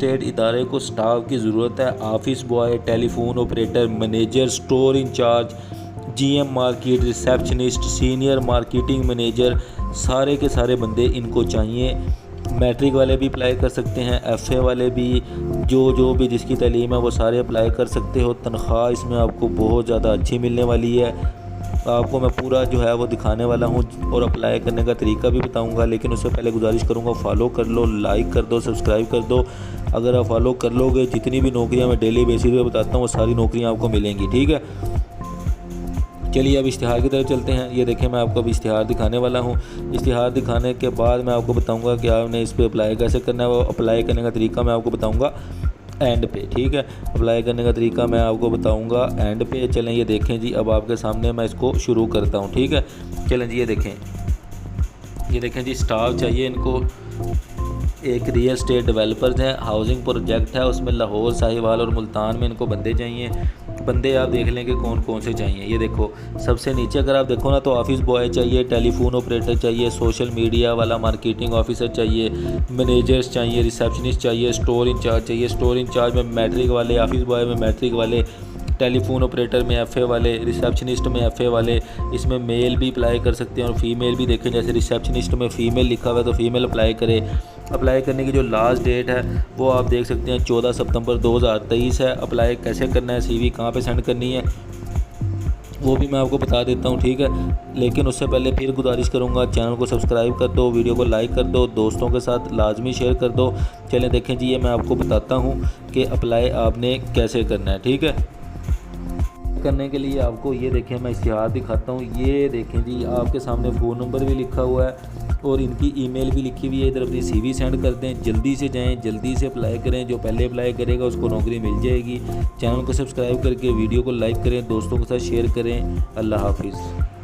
State इदारे को staff की ज़रूरत है। Office boy, telephone operator, manager, store incharge, GM market, receptionist, senior marketing manager, सारे के सारे बंदे इनको चाहिए। मैट्रिक वाले भी अप्लाई कर सकते हैं, एफए वाले भी, जो भी जिसकी तालीम है वो सारे अप्लाई कर सकते हो। तनख्वाह इसमें आपको बहुत ज़्यादा अच्छी मिलने वाली है। आपको मैं पूरा जो है वो दिखाने वाला हूँ और अप्लाई करने का तरीका भी बताऊँगा, लेकिन उससे पहले गुजारिश करूँगा फॉलो कर लो, लाइक कर दो, सब्सक्राइब कर दो। अगर आप फॉलो कर लोगे, जितनी भी नौकरियाँ मैं डेली बेसिस पे बताता हूँ वो सारी नौकरियाँ आपको मिलेंगी, ठीक है। चलिए अब इश्तिहार की तरफ चलते हैं। ये देखें, मैं आपको अब इश्तिहार दिखाने वाला हूँ। इश्तिहार दिखाने के बाद मैं आपको बताऊँगा कि आपने इस पर अप्लाई कैसे करना है। वो अप्लाई करने का तरीका मैं आपको बताऊँगा एंड पे, ठीक है। अप्लाई करने का तरीका मैं आपको बताऊंगा एंड पे। चलें ये देखें जी, अब आपके सामने मैं इसको शुरू करता हूं, ठीक है। चलें जी, ये देखें जी, स्टाफ चाहिए इनको। एक रियल स्टेट डेवलपर्स हैं, हाउसिंग प्रोजेक्ट है, उसमें लाहौर, साहिवाल और मुल्तान में इनको बंदे चाहिए। बंदे आप देख लें कि कौन कौन से चाहिए। ये देखो, सबसे नीचे अगर आप देखो ना तो ऑफिस बॉय चाहिए, टेलीफोन ऑपरेटर चाहिए, सोशल मीडिया वाला मार्केटिंग ऑफिसर चाहिए, मैनेजर्स चाहिए, रिसेप्शनिस्ट चाहिए, स्टोर इंचार्ज चाहिए। स्टोर इंचार्ज में मैट्रिक वाले, ऑफिस बॉय में मैट्रिक वाले, टेलीफोन ऑपरेटर में एफए वाले, रिसेप्शनिस्ट में एफए वाले। इसमें मेल भी अप्लाई कर सकते हैं और फीमेल भी। देखें जैसे रिसेप्शनिस्ट में फ़ीमेल लिखा हुआ है तो फीमेल अप्लाई करे। अप्लाई करने की जो लास्ट डेट है वो आप देख सकते हैं 14 सितंबर 2023 है। अप्लाई कैसे करना है, सीवी कहाँ पे सेंड करनी है वो भी मैं आपको बता देता हूँ, ठीक है। लेकिन उससे पहले फिर गुजारिश करूँगा, चैनल को सब्सक्राइब कर दो, वीडियो को लाइक कर दो, दोस्तों के साथ लाजमी शेयर कर दो। चलें देखें जी, ये मैं आपको बताता हूँ कि अप्लाई आपने कैसे करना है, ठीक है। करने के लिए आपको ये देखें, मैं इश्तिहार दिखाता हूँ। ये देखें जी, आपके सामने फ़ोन नंबर भी लिखा हुआ है और इनकी ईमेल भी लिखी हुई है। इधर अपनी सीवी सेंड कर दें, जल्दी से जाएं, जल्दी से अप्लाई करें। जो पहले अप्लाई करेगा उसको नौकरी मिल जाएगी। चैनल को सब्सक्राइब करके वीडियो को लाइक करें, दोस्तों के साथ शेयर करें। अल्लाह हाफिज़।